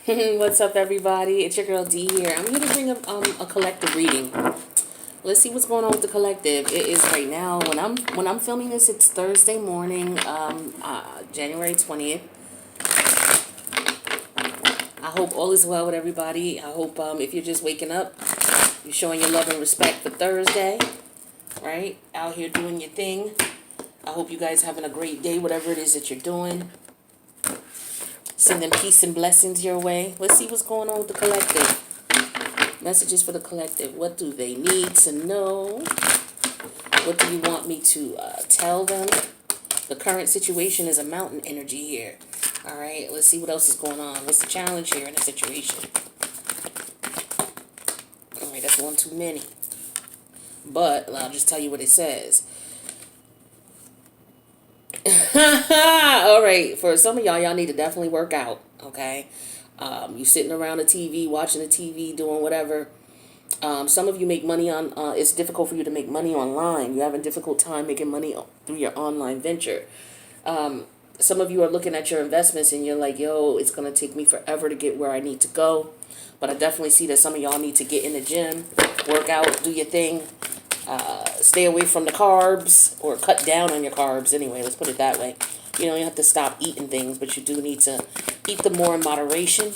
What's up, everybody? It's your girl D here. I'm here to bring up a collective reading. Let's see what's going on with the collective. It is right now when I'm filming this. It's Thursday morning, January 20th. I hope all is well with everybody. I hope if you're just waking up, you're showing your love and respect for Thursday, right? Out here doing your thing. I hope you guys having a great day, whatever it is that you're doing. Sending peace and blessings your way. Let's see what's going on with the collective. Messages for the collective. What do they need to know? What do you want me to tell them? The current situation is a mountain energy here. All right, let's see what else is going on. What's the challenge here in the situation? All right, that's one too many. But I'll just tell you what it says. All right, for some of y'all need to definitely work out, okay? You sitting around the TV, watching the TV, doing whatever. Some of you make money on, it's difficult for you to make money online. You're having a difficult time making money through your online venture. Some of you are looking at your investments and you're like, yo, it's going to take me forever to get where I need to go. But I definitely see that some of y'all need to get in the gym, work out, do your thing. Stay away from the carbs, or cut down on your carbs anyway, let's put it that way. You don't have to stop eating things, but you do need to eat them more in moderation.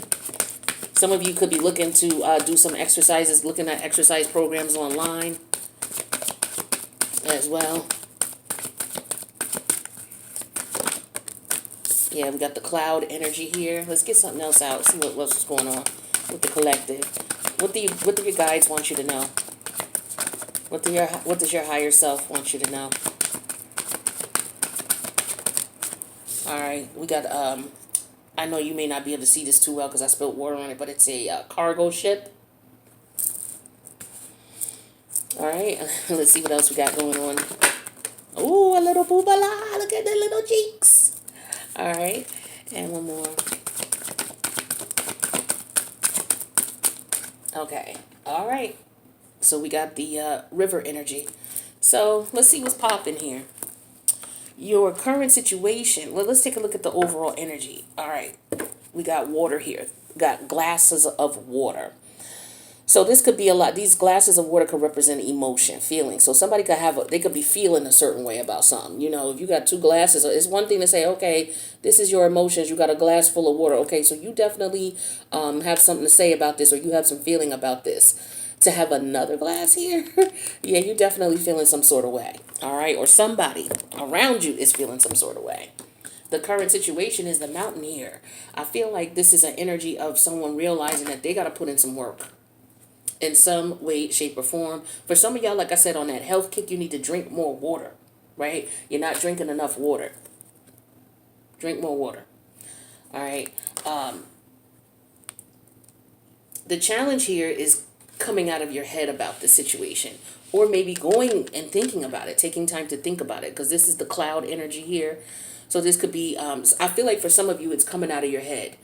Some of you could be looking to do some exercises, looking at exercise programs online as well. Yeah, we got the cloud energy here. Let's get something else out, see what else is going on with the collective. What do your guides want you to know? What does your higher self want you to know? All right, we got, I know you may not be able to see this too well because I spilled water on it, but it's a cargo ship. All right, let's see what else we got going on. Ooh, a little boobala. Look at the little cheeks. All right, and one more. Okay, all right. So we got the river energy. So let's see what's popping here. Your current situation. Well, let's take a look at the overall energy. All right. We got water here. We got glasses of water. So this could be a lot. These glasses of water could represent emotion, feeling. So somebody could they could be feeling a certain way about something. You know, if you got two glasses, it's one thing to say, okay, this is your emotions. You got a glass full of water. Okay, so you definitely have something to say about this, or you have some feeling about this. To have another glass here, yeah, you're definitely feeling some sort of way. All right, or somebody around you is feeling some sort of way. The current situation is the mountain here. I feel like this is an energy of someone realizing that they got to put in some work in some way, shape, or form. For some of y'all, like I said, on that health kick, you need to drink more water, right? You're not drinking enough water. Drink more water. All right. The challenge here is coming out of your head about the situation, or maybe going and thinking about it, taking time to think about it, because this is the cloud energy here. So this could be, I feel like for some of you, it's coming out of your head.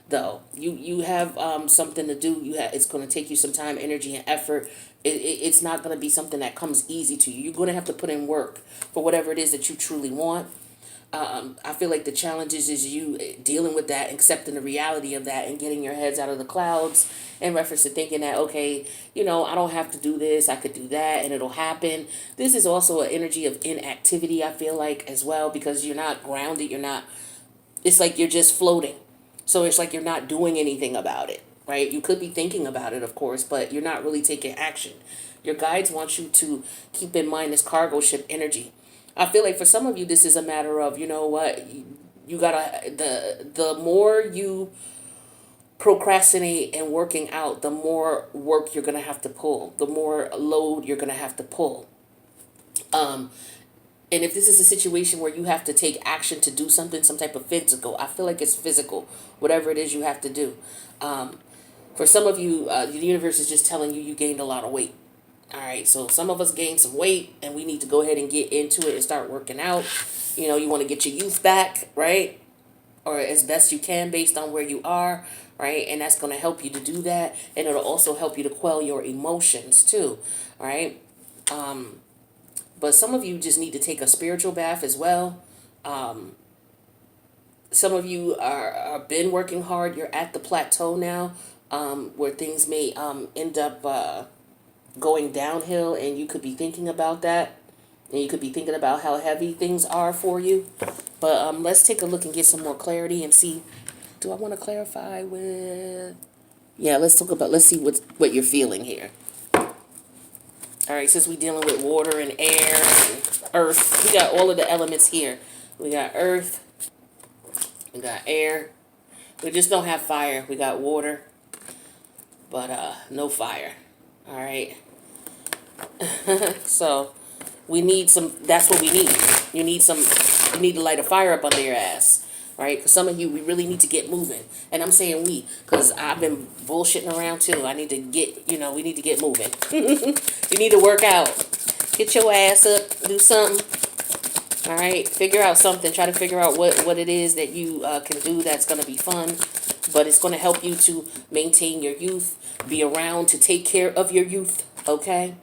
Though you have something to do, it's going to take you some time, energy, and effort. It's not going to be something that comes easy to you. You're going to have to put in work for whatever it is that you truly want. I feel like the challenges is you dealing with that, accepting the reality of that, and getting your heads out of the clouds in reference to thinking that, okay, I don't have to do this, I could do that, and it'll happen. This is also an energy of inactivity, I feel like, as well, because you're not grounded, it's like you're just floating. So it's like you're not doing anything about it, right? You could be thinking about it, of course, but you're not really taking action. Your guides want you to keep in mind this cargo ship energy. I feel like for some of you, this is a matter of, you know what, you gotta, the more you procrastinate and working out, the more work you're gonna have to pull, the more load you're gonna have to pull. And if this is a situation where you have to take action to do something, some type of physical, I feel like it's physical, whatever it is you have to do. For some of you, the universe is just telling you gained a lot of weight. All right, so some of us gained some weight and we need to go ahead and get into it and start working out. You want to get your youth back, right? Or as best you can based on where you are, right? And that's going to help you to do that. And it'll also help you to quell your emotions too, right? But some of you just need to take a spiritual bath as well. Some of you are been working hard. You're at the plateau now, where things may end up going downhill, and you could be thinking about that, and you could be thinking about how heavy things are for you. But let's take a look and get some more clarity and see. Do I want to clarify with? Yeah, let's see what you're feeling here. All right, since we're dealing with water and air and earth, we got all of the elements here. We got earth, we got air. We just don't have fire. We got water, but no fire. All right. So we need some. That's what we need. You need some. You need to light a fire up under your ass, right? Because some of you, we really need to get moving. And I'm saying we, because I've been bullshitting around too. I need to get. We need to get moving. You need to work out. Get your ass up. Do something. All right. Figure out something. Try to figure out what it is that you can do that's going to be fun, but it's going to help you to maintain your youth. Be around to take care of your youth. Okay.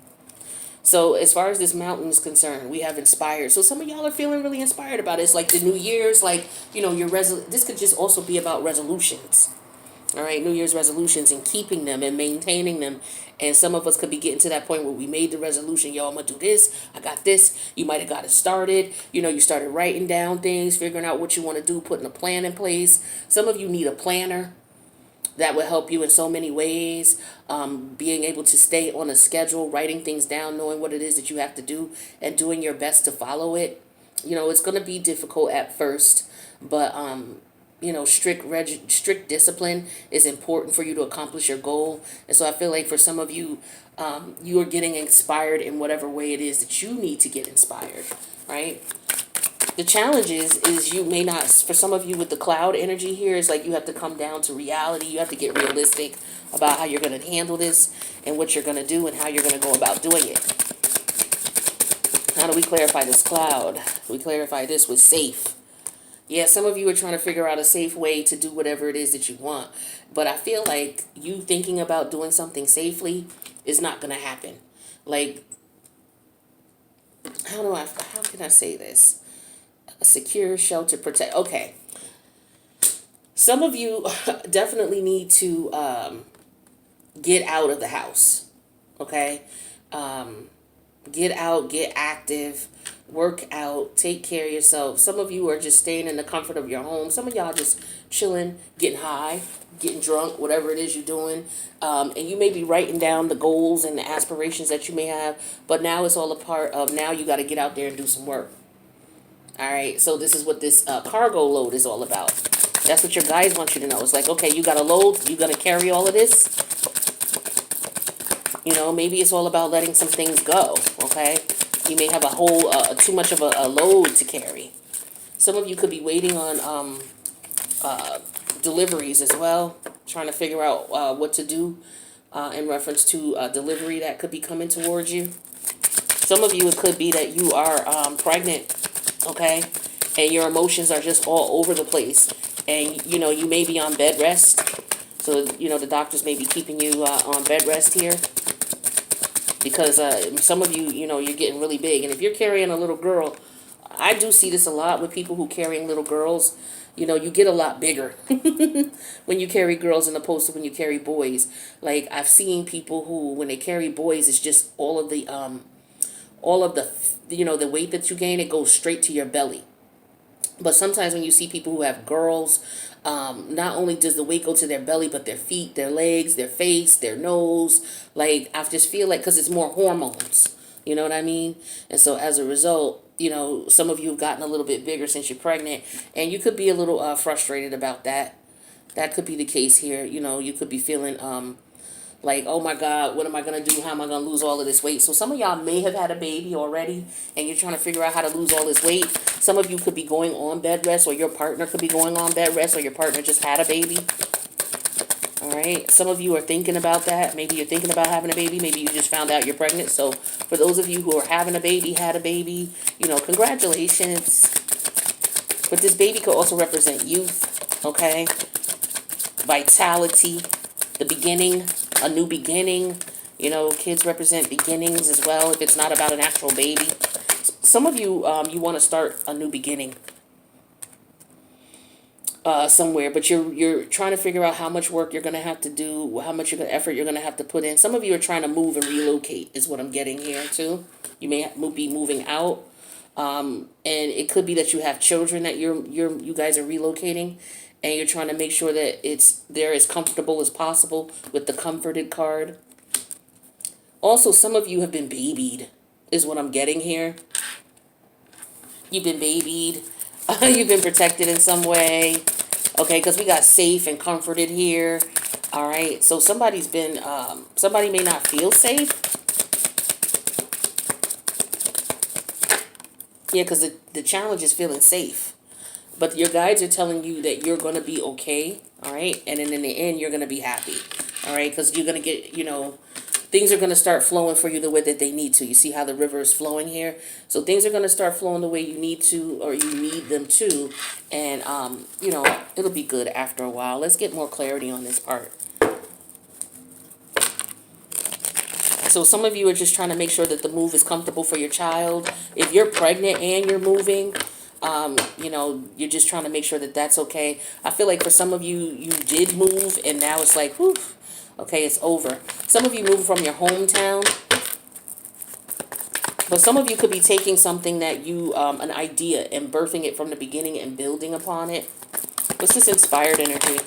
So as far as this mountain is concerned, we have inspired. So some of y'all are feeling really inspired about it. It's like the New Year's, like, your this could just also be about resolutions. All right, New Year's resolutions and keeping them and maintaining them. And some of us could be getting to that point where we made the resolution, yo, I'm going to do this. I got this. You might have got it started. You started writing down things, figuring out what you want to do, putting a plan in place. Some of you need a planner. That will help you in so many ways. Being able to stay on a schedule, writing things down, knowing what it is that you have to do, and doing your best to follow it. It's going to be difficult at first, but strict discipline is important for you to accomplish your goal. And so I feel like for some of you, you are getting inspired in whatever way it is that you need to get inspired, right? The challenge is you may not, for some of you with the cloud energy here, it's like you have to come down to reality. You have to get realistic about how you're going to handle this and what you're going to do and how you're going to go about doing it. How do we clarify this cloud? We clarify this with safe. Yeah, some of you are trying to figure out a safe way to do whatever it is that you want. But I feel like you thinking about doing something safely is not going to happen. Like, how can I say this? A secure shelter protect. Okay. Some of you definitely need to get out of the house. Okay. Get out, get active, work out, take care of yourself. Some of you are just staying in the comfort of your home. Some of y'all just chilling, getting high, getting drunk, whatever it is you're doing. And you may be writing down the goals and the aspirations that you may have, but now it's all a part of now you got to get out there and do some work. All right, so this is what this cargo load is all about. That's what your guides want you to know. It's like, okay, you got a load. You got to carry all of this. Maybe it's all about letting some things go, okay? You may have a whole, too much of a load to carry. Some of you could be waiting on deliveries as well, trying to figure out what to do in reference to delivery that could be coming towards you. Some of you, it could be that you are pregnant. Okay, and your emotions are just all over the place, and you may be on bed rest, so the doctors may be keeping you on bed rest here, because some of you you're getting really big, and if you're carrying a little girl, I do see this a lot with people who carrying little girls. You get a lot bigger when you carry girls as opposed to when you carry boys. Like I've seen people who, when they carry boys, it's just all of the the weight that you gain, it goes straight to your belly. But sometimes when you see people who have girls, not only does the weight go to their belly, but their feet, their legs, their face, their nose. Like, I just feel like, because it's more hormones. You know what I mean? And so as a result, some of you have gotten a little bit bigger since you're pregnant. And you could be a little frustrated about that. That could be the case here. You could be feeling like, oh my God, what am I going to do? How am I going to lose all of this weight? So some of y'all may have had a baby already, and you're trying to figure out how to lose all this weight. Some of you could be going on bed rest, or your partner could be going on bed rest, or your partner just had a baby. All right. Some of you are thinking about that. Maybe you're thinking about having a baby. Maybe you just found out you're pregnant. So for those of you who are having a baby, had a baby, congratulations. But this baby could also represent youth, okay? Vitality, the beginning, a new beginning. Kids represent beginnings as well, if it's not about an actual baby. Some of you, you want to start a new beginning. somewhere, but you're trying to figure out how much work you're going to have to do, how much effort you're going to have to put in. Some of you are trying to move and relocate, is what I'm getting here too. You may be moving out, and it could be that you have children that you guys are relocating, and you're trying to make sure that they're as comfortable as possible with the comforted card. Also, some of you have been babied, is what I'm getting here. You've been babied. You've been protected in some way. Okay, because we got safe and comforted here. All right, so somebody's been, somebody may not feel safe. Yeah, because the challenge is feeling safe. But your guides are telling you that you're going to be okay. All right, and then in the end, you're going to be happy. All right, because you're going to get, things are going to start flowing for you the way that they need to. You see how the river is flowing here? So things are going to start flowing the way you need to, or you need them to. And, it'll be good after a while. Let's get more clarity on this part. So some of you are just trying to make sure that the move is comfortable for your child. If you're pregnant and you're moving, you're just trying to make sure that that's okay. I feel like for some of you, you did move and now it's like, whew, okay, it's over. Some of you moved from your hometown. But some of you could be taking something that you, an idea, and birthing it from the beginning and building upon it. What's this inspired energy?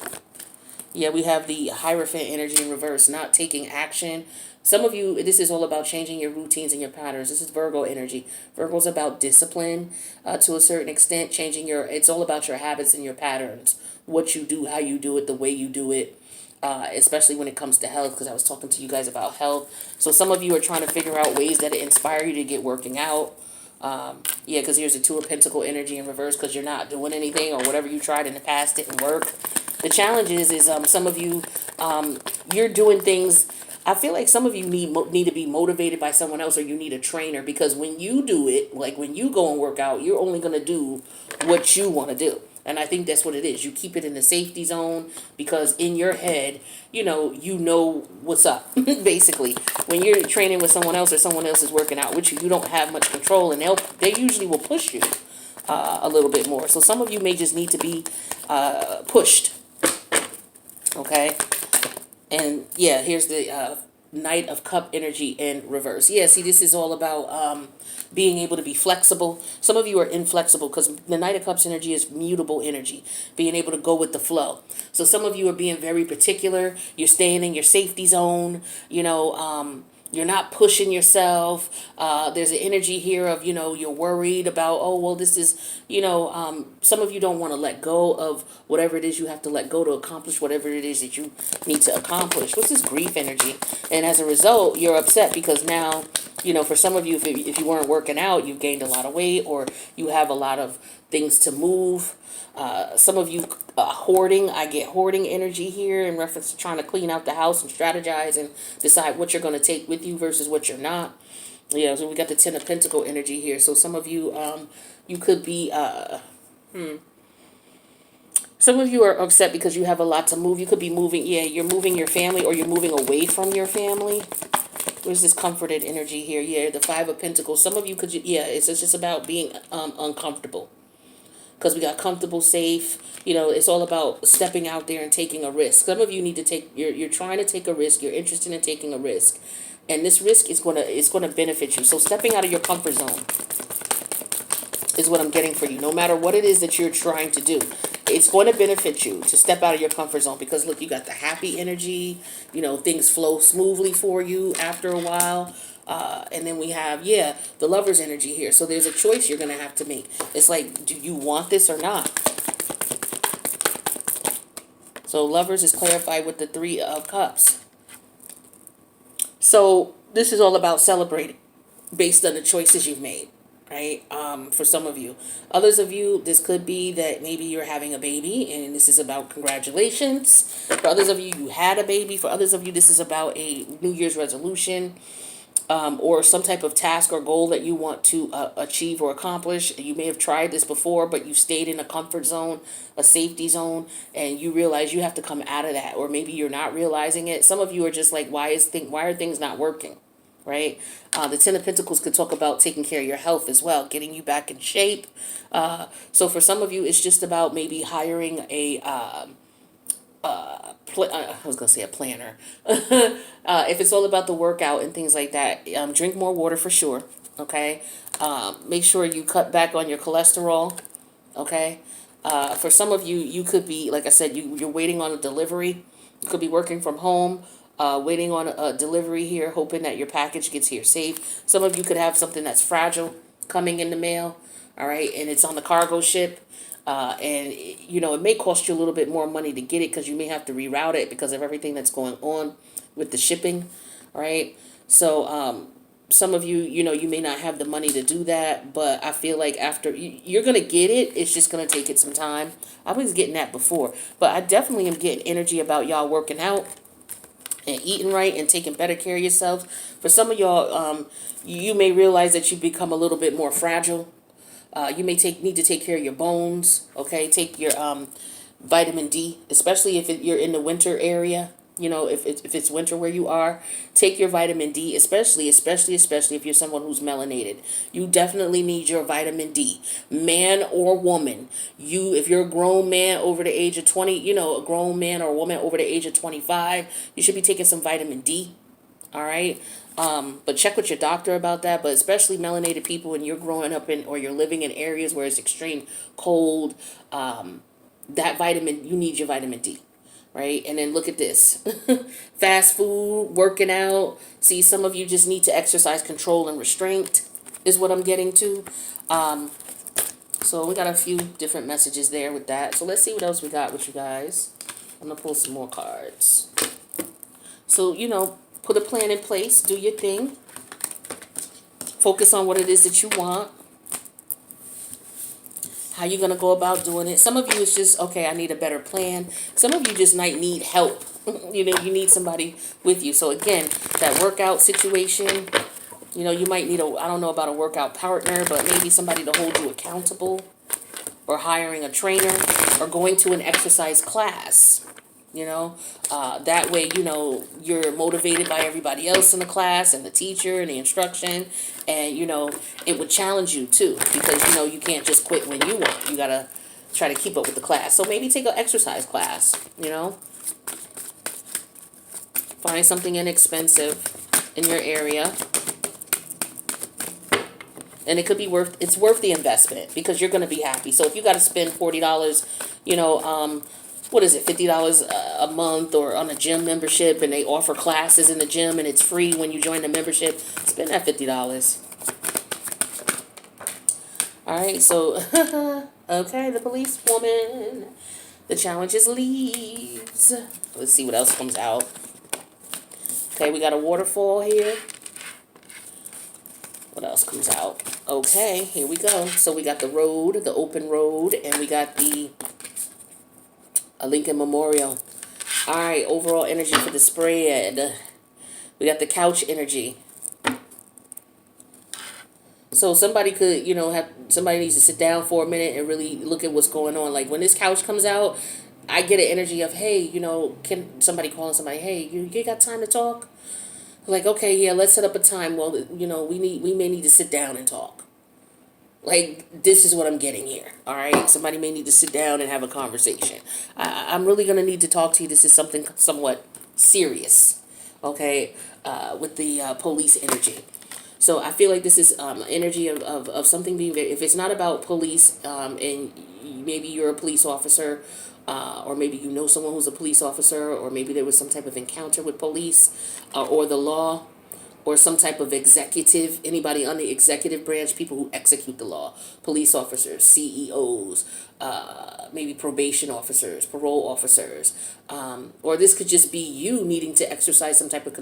Yeah, we have the Hierophant energy in reverse, not taking action. Some of you, this is all about changing your routines and your patterns. This is Virgo energy. Virgo's about discipline to a certain extent, it's all about your habits and your patterns. What you do, how you do it, the way you do it. Especially when it comes to health, because I was talking to you guys about health. So some of you are trying to figure out ways that inspire you to get working out. Yeah, because here's the Two of Pentacle energy in reverse, because you're not doing anything, or whatever you tried in the past didn't work. The challenge is some of you, you're doing things. I feel like some of you need to be motivated by someone else, or you need a trainer, because when you do it, like when you go and work out, you're only going to do what you want to do. And I think that's what it is. You keep it in the safety zone because in your head, you know what's up, basically. When you're training with someone else or someone else is working out with you, you don't have much control, and they usually will push you a little bit more. So some of you may just need to be pushed, okay? And yeah, here's the Knight of Cup energy in reverse. Yeah, see, this is all about being able to be flexible. Some of you are inflexible because the Knight of Cups energy is mutable energy, being able to go with the flow. So some of you are being very particular. You're staying in your safety zone, you're not pushing yourself. There's an energy here of, you're worried about, oh, well, this is, some of you don't want to let go of whatever it is you have to let go to accomplish whatever it is that you need to accomplish. What's this grief energy? And as a result, you're upset because now, for some of you, if you weren't working out, you've gained a lot of weight, or you have a lot of things to move. Some of you hoarding. I get hoarding energy here in reference to trying to clean out the house and strategize and decide what you're going to take with you versus what you're not. Yeah, so we got the Ten of Pentacle energy here. So some of you, you could be, some of you are upset because you have a lot to move. You could be moving, you're moving your family, or you're moving away from your family. Where's this comforted energy here? Yeah, the Five of Pentacles. Some of you could, it's just about being uncomfortable. Because we got comfortable, safe. It's all about stepping out there and taking a risk. Some of you need to you're trying to take a risk. You're interested in taking a risk. And this risk is going to benefit you. So stepping out of your comfort zone is what I'm getting for you. No matter what it is that you're trying to do, it's going to benefit you to step out of your comfort zone, because look, you got the happy energy. Things flow smoothly for you after a while. And then we have, the Lover's energy here. So there's a choice you're going to have to make. It's like, do you want this or not? So Lovers is clarified with the Three of Cups. So this is all about celebrating based on the choices you've made, right? For some of you. Others of you, this could be that maybe you're having a baby, and this is about congratulations. For others of you, you had a baby. For others of you, this is about a New Year's resolution. Or some type of task or goal that you want to achieve or accomplish. You may have tried this before, but you stayed in a comfort zone, a safety zone, and you realize you have to come out of that. Or maybe you're not realizing it. Some of you are just like, why are things not working? right? The Ten of Pentacles could talk about taking care of your health as well, getting you back in shape. So for some of you, it's just about maybe hiring a I was gonna say a planner. If it's all about the workout and things like that, drink more water for sure. Okay, make sure you cut back on your cholesterol. Okay, for some of you, you could be, like I said, you're waiting on a delivery. You could be working from home, waiting on a delivery here, hoping that your package gets here safe. Some of you could have something that's fragile coming in the mail. All right, and it's on the cargo ship. And it may cost you a little bit more money to get it because you may have to reroute it because of everything that's going on with the shipping, right? So some of you, you may not have the money to do that, but I feel like after you're gonna get it, it's just gonna take it some time. I was getting that before, but I definitely am getting energy about y'all working out and eating right and taking better care of yourselves. For some of y'all, you may realize that you become a little bit more fragile. You may need to take care of your bones. Okay, take your vitamin D, especially if you're in the winter area. If it's winter where you are, take your vitamin D, especially if you're someone who's melanated. You definitely need your vitamin D, man or woman. If you're a grown man over the age of 20, a grown man or woman over the age of 25, you should be taking some vitamin D. All right. But check with your doctor about that. But especially melanated people, when you're growing up in or you're living in areas where it's extreme cold, you need your vitamin D, right? And then look at this. Fast food, working out. See, some of you just need to exercise control and restraint is what I'm getting to. So we got a few different messages there with that. So let's see what else we got with you guys. I'm going to pull some more cards. So, put a plan in place, do your thing, focus on what it is that you want, how you're going to go about doing it. Some of you it's just, okay, I need a better plan. Some of you just might need help. You need somebody with you. So again, that workout situation, you might need I don't know about a workout partner, but maybe somebody to hold you accountable, or hiring a trainer, or going to an exercise class. That way, you're motivated by everybody else in the class and the teacher and the instruction. And, it would challenge you too, because, you can't just quit when you want. You got to try to keep up with the class. So maybe take an exercise class, Find something inexpensive in your area. And it could be worth the investment because you're going to be happy. So if you got to spend $40, what is it, $50 a month, or on a gym membership, and they offer classes in the gym and it's free when you join the membership, spend that $50. All right, so, okay, the police woman. The challenge is leaves. Let's see what else comes out. Okay, we got a waterfall here. What else comes out? Okay, here we go. So we got the road, the open road, and we got a Lincoln Memorial. All right, overall energy for the spread. We got the couch energy. So somebody could, somebody needs to sit down for a minute and really look at what's going on. Like when this couch comes out, I get an energy of, hey, can somebody calling somebody, hey, you got time to talk? Like, okay, yeah, let's set up a time. Well, we may need to sit down and talk. Like, this is what I'm getting here, all right? Somebody may need to sit down and have a conversation. I'm really going to need to talk to you. This is something somewhat serious, okay, with the police energy. So I feel like this is energy of something being very, if it's not about police, and maybe you're a police officer, or maybe someone who's a police officer, or maybe there was some type of encounter with police or the law, or some type of executive, anybody on the executive branch, people who execute the law, police officers, CEOs, maybe probation officers, parole officers, or this could just be you needing to exercise some type of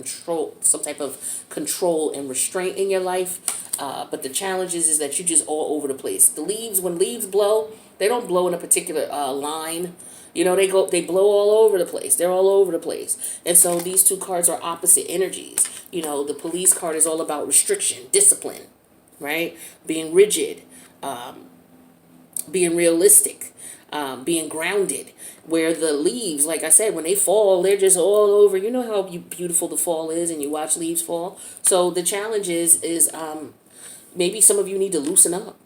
control and restraint in your life. But the challenge is that you're just all over the place. When leaves blow, they don't blow in a particular line. They blow all over the place. They're all over the place. And so these two cards are opposite energies. The police card is all about restriction, discipline, right? Being rigid, being realistic. being grounded, where the leaves, like I said, when they fall, they're just all over. You know how beautiful the fall is, and you watch leaves fall. So the challenge is maybe some of you need to loosen up.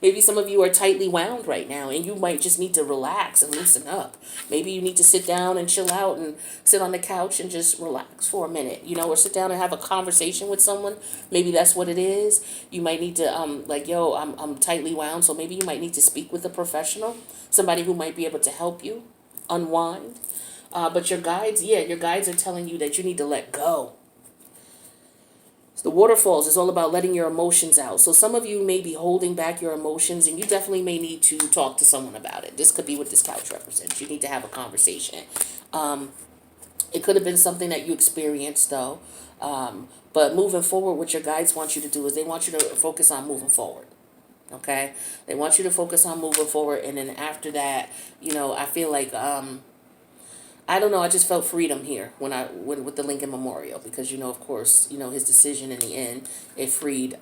Maybe some of you are tightly wound right now, and you might just need to relax and loosen up. Maybe you need to sit down and chill out and sit on the couch and just relax for a minute, or sit down and have a conversation with someone. Maybe that's what it is. You might need to like, yo, I'm tightly wound, so maybe you might need to speak with a professional, somebody who might be able to help you unwind. But your guides, your guides are telling you that you need to let go. The waterfalls is all about letting your emotions out. So some of you may be holding back your emotions, and you definitely may need to talk to someone about it. This could be what this couch represents. You need to have a conversation. It could have been something that you experienced, though. But moving forward, what your guides want you to do is they want you to focus on moving forward. Okay? They want you to focus on moving forward, and then after that, I feel like I don't know. I just felt freedom here when I went with the Lincoln Memorial, because of course, his decision in the end, it freed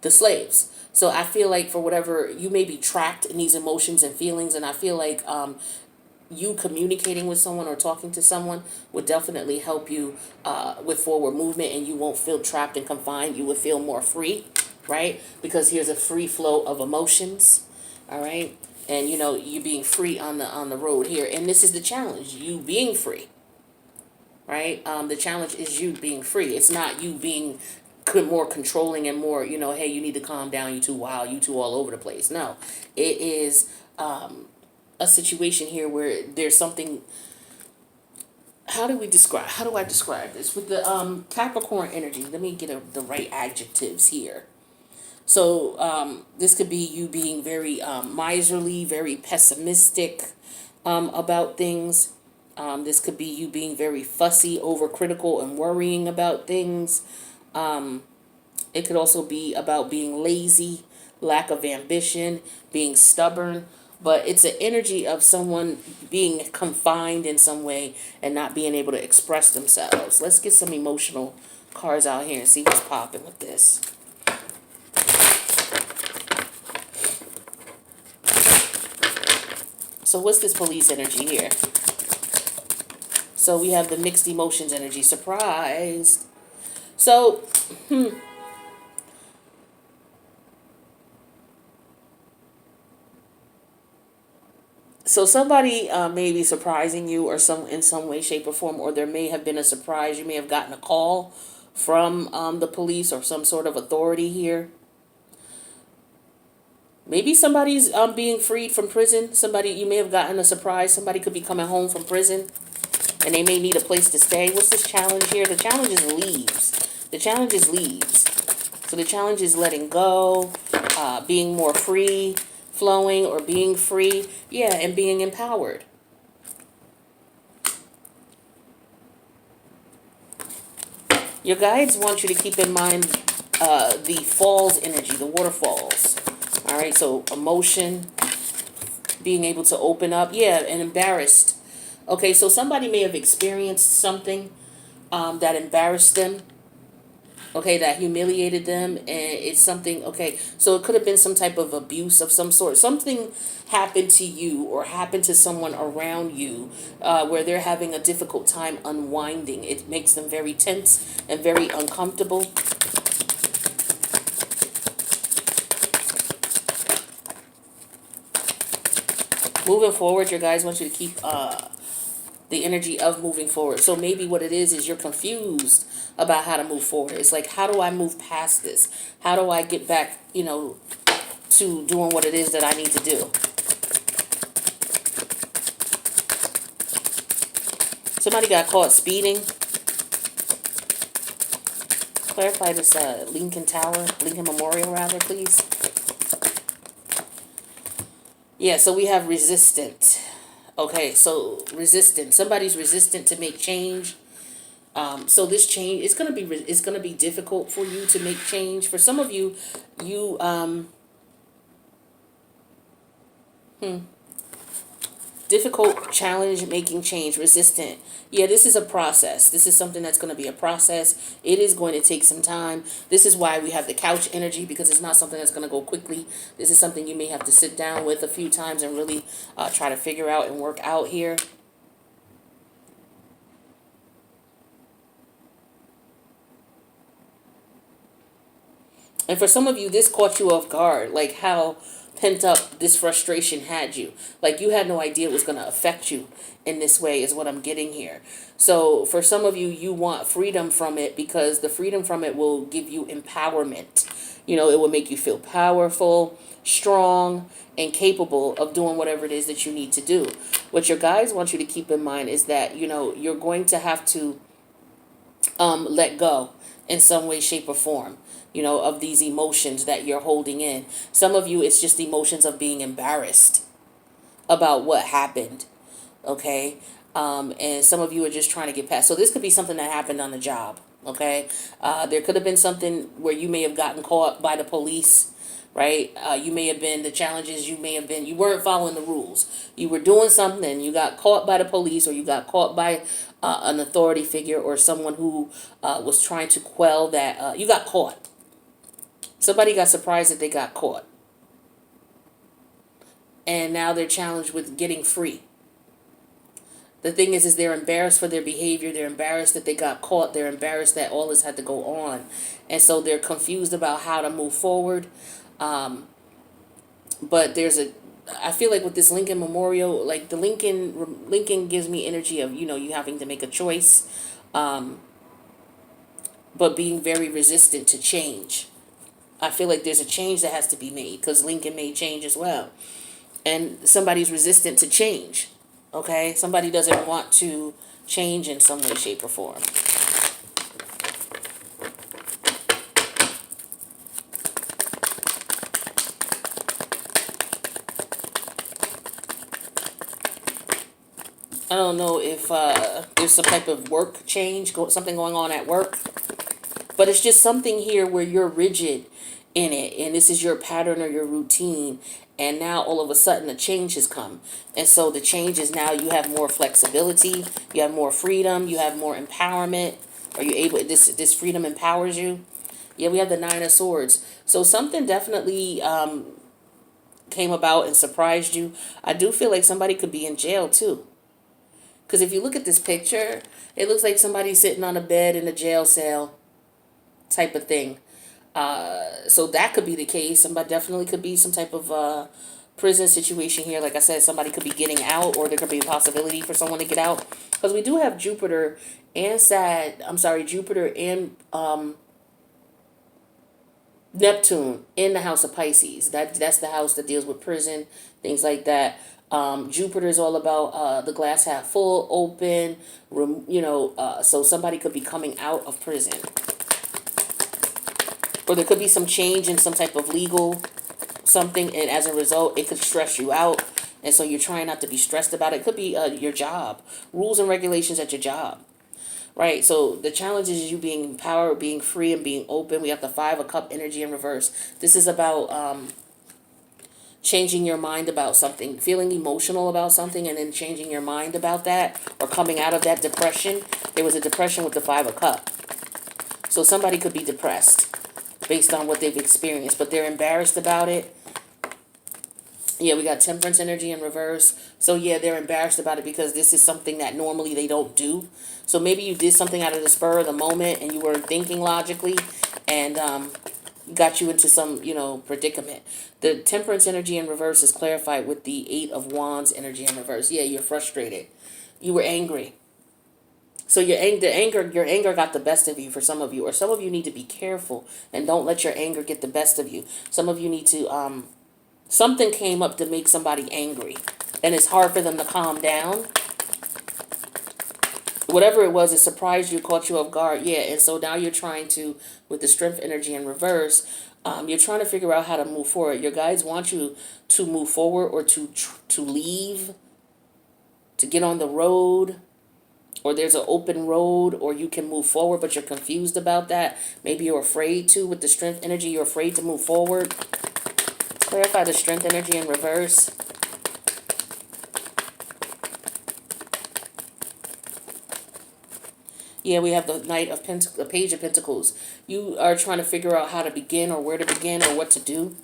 the slaves. So I feel like for whatever you may be trapped in these emotions and feelings, and I feel like you communicating with someone or talking to someone would definitely help you with forward movement, and you won't feel trapped and confined. You would feel more free, right? Because here's a free flow of emotions, all right? And you being free on the road here, and this is the challenge: you being free, right? The challenge is you being free. It's not you being more controlling and more, hey, you need to calm down. You too wild. You too all over the place. No, it is a situation here where there's something. How do I describe this with the Capricorn energy? Let me get the right adjectives here. So this could be you being very miserly, very pessimistic about things. This could be you being very fussy, overcritical, and worrying about things. It could also be about being lazy, lack of ambition, being stubborn. But it's an energy of someone being confined in some way and not being able to express themselves. Let's get some emotional cards out here and see what's popping with this. So what's this police energy here? So we have the mixed emotions energy. Surprised. So, so somebody may be surprising you, or in some way, shape, or form, or there may have been a surprise. You may have gotten a call from the police or some sort of authority here. Maybe somebody's being freed from prison. You may have gotten a surprise. Somebody could be coming home from prison, and they may need a place to stay. What's this challenge here? The challenge is leaves. The challenge is leaves. So the challenge is letting go, being more free, flowing, or being free. Yeah, and being empowered. Your guides want you to keep in mind the falls energy, the waterfalls. All right, so emotion, being able to open up, and embarrassed. Okay, so somebody may have experienced something that embarrassed them, okay, that humiliated them, and it's something, okay, so it could have been some type of abuse of some sort. Something happened to you or happened to someone around you where they're having a difficult time unwinding. It makes them very tense and very uncomfortable. Moving forward, your guys want you to keep the energy of moving forward. So maybe what it is you're confused about how to move forward. It's like, how do I move past this? How do I get back, to doing what it is that I need to do? Somebody got caught speeding. Clarify this Lincoln Memorial rather, please. Yeah, so we have resistant. Okay, so resistant. Somebody's resistant to make change. So this change, it's gonna be difficult for you to make change. For some of you, Difficult, challenge, making change, resistant. Yeah, this is a process. This is something that's going to be a process. It is going to take some time. This is why we have the couch energy, because it's not something that's going to go quickly. This is something you may have to sit down with a few times and really try to figure out and work out here. And for some of you, this caught you off guard, like how pent up this frustration had you. Like you had no idea it was going to affect you in this way, is what I'm getting here. So for some of you, you want freedom from it because the freedom from it will give you empowerment. You know, it will make you feel powerful, strong, and capable of doing whatever it is that you need to do. What your guides want you to keep in mind is that, you know, you're going to have to let go in some way, shape, or form, you know, of these emotions that you're holding in. Some of you, it's just emotions of being embarrassed about what happened, okay? And some of you are just trying to get past. So this could be something that happened on the job, okay? There could have been something where you may have gotten caught by the police, right? You may have been, the challenges, you may have been, you weren't following the rules. You were doing something, you got caught by the police, or you got caught by an authority figure or someone who was trying to quell that. You got caught. Somebody got surprised that they got caught. And now they're challenged with getting free. The thing is they're embarrassed for their behavior. They're embarrassed that they got caught. They're embarrassed that all this had to go on. And so they're confused about how to move forward. But I feel like with this Lincoln Memorial, like the Lincoln gives me energy of, you know, you having to make a choice, but being very resistant to change. I feel like there's a change that has to be made because Lincoln made change as well. And somebody's resistant to change, okay? Somebody doesn't want to change in some way, shape, or form. I don't know if there's some type of work change, something going on at work. But it's just something here where you're rigid in it. And this is your pattern or your routine. And now all of a sudden a change has come. And so the change is now you have more flexibility. You have more freedom. You have more empowerment. Are you able, this freedom empowers you? Yeah, we have the Nine of Swords. So something definitely came about and surprised you. I do feel like somebody could be in jail too. Because if you look at this picture, it looks like somebody's sitting on a bed in a jail cell type of thing. So that could be the case. Somebody definitely could be some type of prison situation here. Like I said, somebody could be getting out, or there could be a possibility for someone to get out. Because we do have Jupiter and Jupiter and Neptune in the house of Pisces. That's the house that deals with prison, things like that. Jupiter is all about the glass half full, open, so somebody could be coming out of prison. Or there could be some change in some type of legal something, and as a result, it could stress you out. And so you're trying not to be stressed about it. It could be your job, rules and regulations at your job. Right, so the challenge is you being empowered, being free, and being open. We have the Five of Cup energy in reverse. This is about changing your mind about something, feeling emotional about something, and then changing your mind about that, or coming out of that depression. There was a depression with the Five of Cup. So somebody could be depressed based on what they've experienced, but they're embarrassed about it. Yeah, we got Temperance energy in reverse. So yeah, they're embarrassed about it because this is something that normally they don't do. So maybe you did something out of the spur of the moment and you weren't thinking logically, and got you into some, predicament. The Temperance energy in reverse is clarified with the Eight of Wands energy in reverse. Yeah, you're frustrated. You were angry. So your anger got the best of you for some of you, or some of you need to be careful and don't let your anger get the best of you. Some of you need to something came up to make somebody angry, and it's hard for them to calm down. Whatever it was, it surprised you, caught you off guard. Yeah, and so now you're trying to, with the Strength energy in reverse, you're trying to figure out how to move forward. Your guides want you to move forward, or to leave, to get on the road, or there's an open road, or you can move forward, but you're confused about that. Maybe you're afraid to, with the Strength energy, you're afraid to move forward. Clarify the Strength energy in reverse. Yeah, we have the the Page of Pentacles. You are trying to figure out how to begin or where to begin or what to do.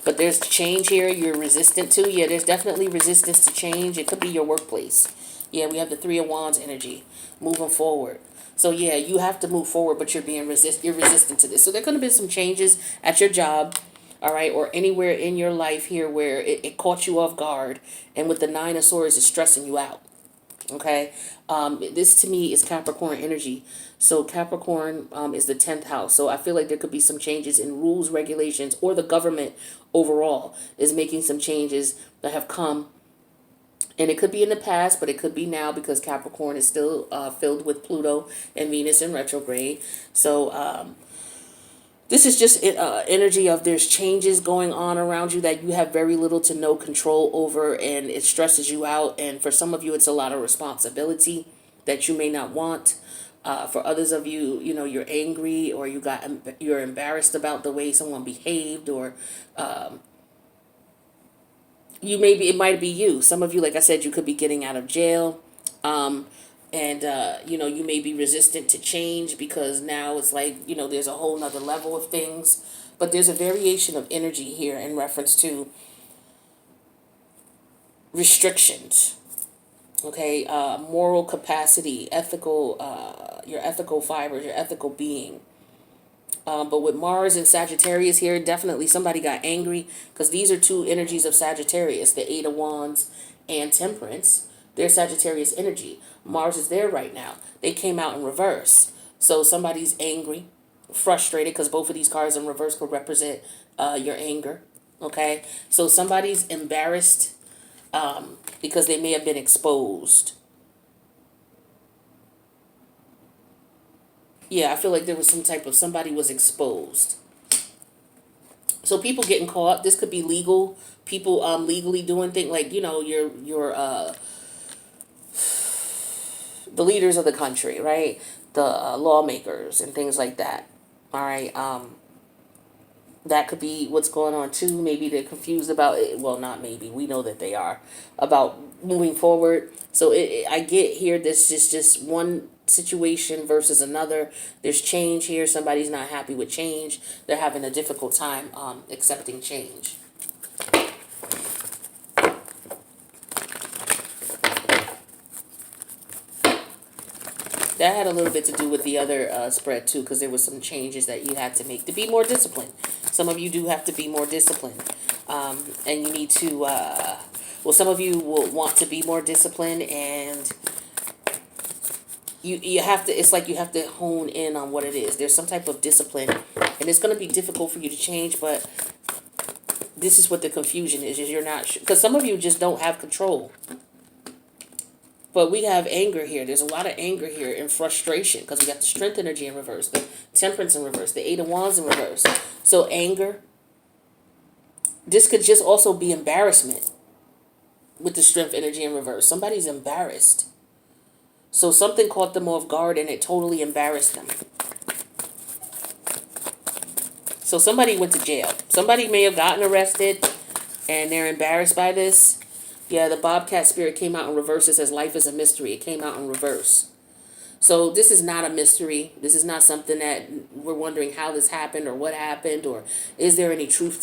But there's change here you're resistant to. Yeah, there's definitely resistance to change. It could be your workplace. Yeah, we have the Three of Wands energy. Moving forward. So yeah, you have to move forward, but you're resistant to this. So there could have been some changes at your job, all right, or anywhere in your life here where it caught you off guard. And with the Nine of Swords, it's stressing you out. Okay, this to me is Capricorn energy. So Capricorn is the 10th house. So I feel like there could be some changes in rules, regulations, or the government overall is making some changes that have come. And it could be in the past, but it could be now because Capricorn is still filled with Pluto and Venus in retrograde. So this is just energy of there's changes going on around you that you have very little to no control over, and it stresses you out. And for some of you, it's a lot of responsibility that you may not want. For others of you, you know, you're angry or you're embarrassed about the way someone behaved, or it might be you. Some of you, like I said, you could be getting out of jail. And you know, you may be resistant to change because now it's like, you know, there's a whole nother level of things. But there's a variation of energy here in reference to restrictions. Okay, moral capacity, your ethical fibers, your ethical being. But with Mars and Sagittarius here, definitely somebody got angry because these are two energies of Sagittarius, the Eight of Wands and Temperance. They're Sagittarius energy. Mars is there right now. They came out in reverse. So somebody's angry, frustrated, because both of these cards in reverse could represent your anger. Okay? So somebody's embarrassed because they may have been exposed. Yeah, I feel like there was some type of somebody was exposed. So people getting caught. This could be legal. People legally doing things like, you know, your the leaders of the country, right? The lawmakers and things like that. All right. That could be what's going on too. Maybe they're confused about it. Well, not maybe. We know that they are about moving forward. So I get here. This is just one situation versus another. There's change here. Somebody's not happy with change. They're having a difficult time accepting change. That had a little bit to do with the other spread too, because there was some changes that you had to make to be more disciplined. Some of you do have to be more disciplined, and you need to. Well, some of you will want to be more disciplined, and you have to. It's like you have to hone in on what it is. There's some type of discipline, and it's going to be difficult for you to change, but this is what the confusion is you're not sure, because some of you just don't have control. But we have anger here. There's a lot of anger here and frustration because we got the Strength energy in reverse, the Temperance in reverse, the Eight of Wands in reverse. So anger. This could just also be embarrassment with the Strength energy in reverse. Somebody's embarrassed. So something caught them off guard and it totally embarrassed them. So somebody went to jail. Somebody may have gotten arrested and they're embarrassed by this. Yeah, the Bobcat spirit came out in reverse. It says life is a mystery. It came out in reverse. So this is not a mystery. This is not something that we're wondering how this happened or what happened or is there any truth